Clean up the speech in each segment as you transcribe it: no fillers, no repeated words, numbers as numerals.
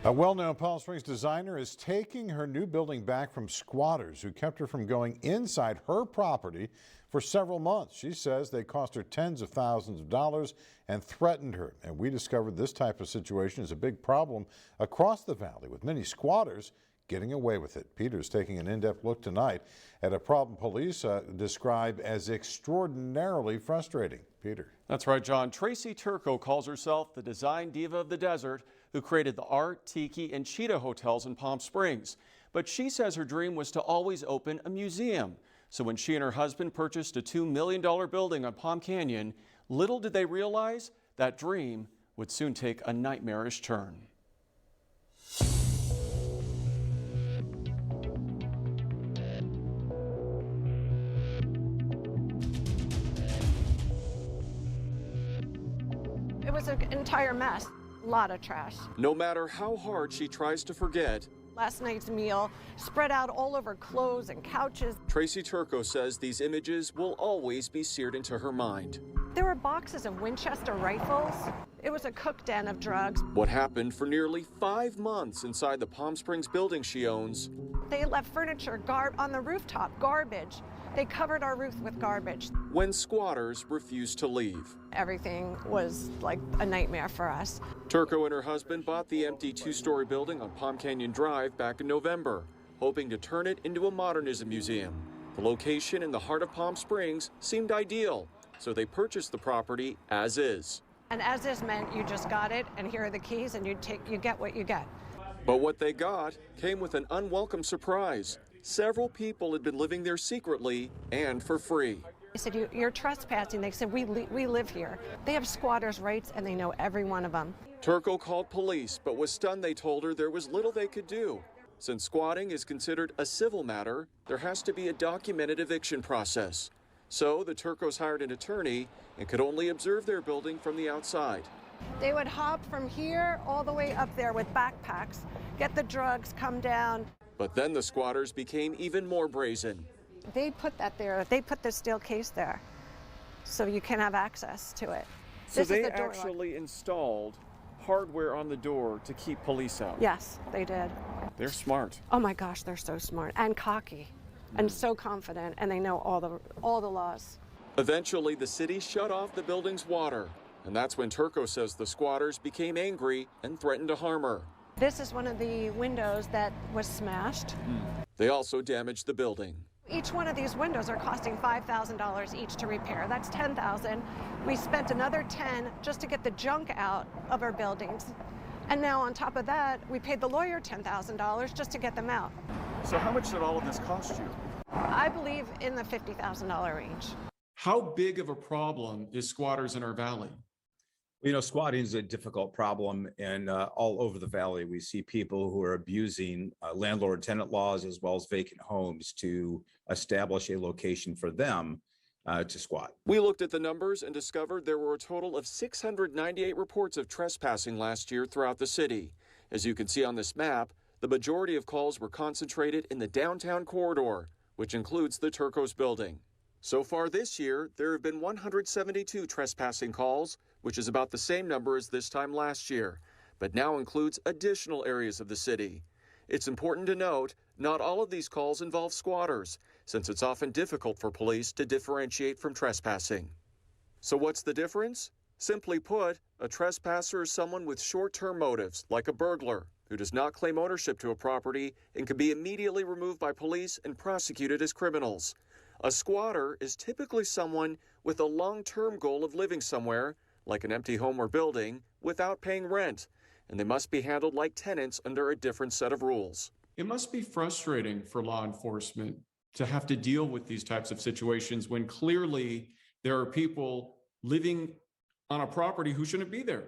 A well-known Palm Springs designer is taking her new building back from squatters who kept her from going inside her property for several months. She says they cost her tens of thousands of dollars and threatened her. And we discovered this type of situation is a big problem across the valley, with many squatters getting away with it. Peter's taking an in-depth look tonight at a problem police describe as extraordinarily frustrating. Peter. That's right, John. Tracy Turco calls herself the design diva of the desert who created the Art, Tiki, and Cheetah hotels in Palm Springs. But she says her dream was to always open a museum. So when she and her husband purchased a $2 million building on Palm Canyon, little did they realize that dream would soon take a nightmarish turn. It was an entire mess, a lot of trash. No matter how hard she tries to forget, Last night's meal spread out all over clothes and couches. Tracy Turco says these images will always be seared into her mind. There were boxes of Winchester rifles. It was a cook den of drugs. What happened for nearly 5 months inside the Palm Springs building she owns. They left furniture on the rooftop, garbage. They covered our roof with garbage. When squatters refused to leave. Everything was like a nightmare for us. Turco and her husband bought the empty 2-story building on Palm Canyon Drive back in November, hoping to turn it into a modernism museum. The location in the heart of Palm Springs seemed ideal, so they purchased the property as is. And as is meant you just got it, and here are the keys, and you get what you get. But what they got came with an unwelcome surprise. Several people had been living there secretly and for free. I said, you're trespassing. They said, we live here. They have squatters' rights, and they know every one of them. Turco called police, but was stunned they told her there was little they could do. Since squatting is considered a civil matter, there has to be a documented eviction process. So the Turcos hired an attorney and could only observe their building from the outside. They would hop from here all the way up there with backpacks, get the drugs, come down. But then the squatters became even more brazen. They put that there. They put the steel case there so you can have access to it. So This is they the door lock. actually installed hardware on the door to keep police out. Yes, they did. They're smart. Oh my gosh, they're so smart and cocky and so confident, and they know all the laws. Eventually, the city shut off the building's water. And that's when Turco says the squatters became angry and threatened to harm her. This is one of the windows that was smashed. They also damaged the building. Each one of these windows are costing $5,000 each to repair. That's $10,000. We spent another $10 just to get the junk out of our buildings. And now on top of that, we paid the lawyer $10,000 just to get them out. So how much did all of this cost you? I believe in the $50,000 range. How big of a problem is squatters in our valley? You know, squatting is a difficult problem, and all over the valley, we see people who are abusing landlord-tenant laws as well as vacant homes to establish a location for them to squat. We looked at the numbers and discovered there were a total of 698 reports of trespassing last year throughout the city. As you can see on this map, the majority of calls were concentrated in the downtown corridor, which includes the Turcos building. So far this year, there have been 172 trespassing calls, which is about the same number as this time last year, but now includes additional areas of the city. It's important to note, not all of these calls involve squatters, since it's often difficult for police to differentiate from trespassing. So what's the difference? Simply put, a trespasser is someone with short-term motives, like a burglar, who does not claim ownership to a property and can be immediately removed by police and prosecuted as criminals. A squatter is typically someone with a long-term goal of living somewhere, like an empty home or building, without paying rent, and they must be handled like tenants under a different set of rules. It must be frustrating for law enforcement to have to deal with these types of situations when clearly there are people living on a property who shouldn't be there.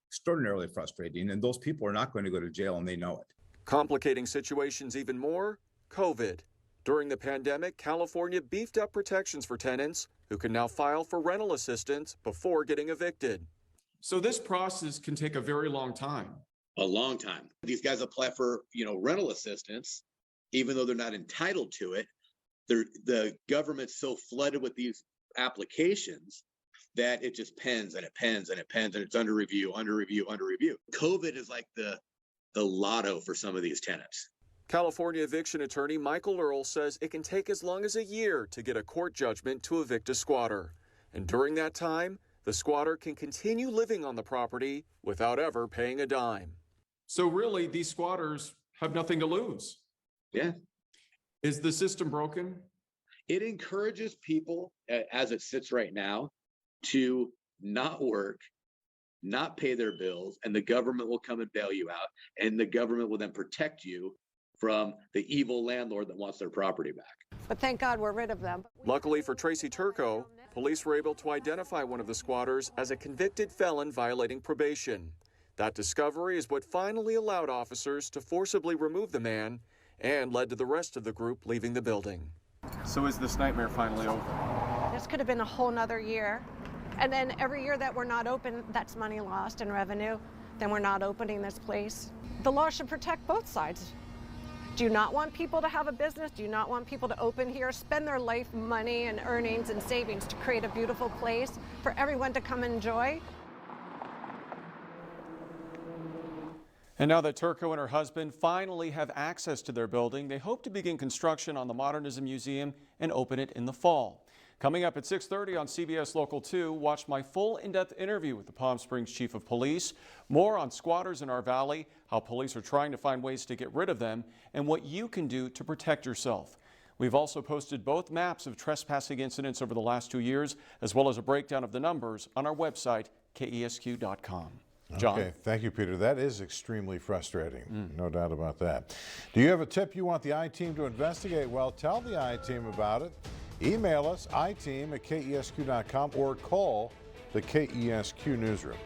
Extraordinarily frustrating, and those people are not going to go to jail, and they know it. Complicating situations even more, COVID. During the pandemic, California beefed up protections for tenants who can now file for rental assistance before getting evicted. So this process can take a very long time. A long time. These guys apply for, rental assistance, even though they're not entitled to it. The government's so flooded with these applications that it just pens and it pens and it pens and it's under review, under review, under review. COVID is like the the lotto for some of these tenants. California eviction attorney Michael Earl says it can take as long as a year to get a court judgment to evict a squatter. And during that time, the squatter can continue living on the property without ever paying a dime. So really, these squatters have nothing to lose. Yeah. Is the system broken? It encourages people, as it sits right now, to not work, not pay their bills, and the government will come and bail you out, and the government will then protect you from the evil landlord that wants their property back. But thank God we're rid of them. Luckily for Tracy Turco, police were able to identify one of the squatters as a convicted felon violating probation. That discovery is what finally allowed officers to forcibly remove the man and led to the rest of the group leaving the building. So is this nightmare finally over? This could have been a whole nother year. And then every year that we're not open, that's money lost in revenue. Then we're not opening this place. The law should protect both sides. Do you not want people to have a business? Do you not want people to open here, spend their life money and earnings and savings to create a beautiful place for everyone to come enjoy? And now that Turco and her husband finally have access to their building, they hope to begin construction on the Modernism Museum and open it in the fall. Coming up at 6:30 on CBS Local 2, watch my full in-depth interview with the Palm Springs Chief of Police. More on squatters in our valley, how police are trying to find ways to get rid of them, and what you can do to protect yourself. We've also posted both maps of trespassing incidents over the last 2 years, as well as a breakdown of the numbers on our website, KESQ.com. John? Okay, thank you, Peter. That is extremely frustrating, no doubt about that. Do you have a tip you want the I-Team to investigate? Well, tell the I-Team about it. Email us, iteam@kesq.com, or call the KESQ newsroom.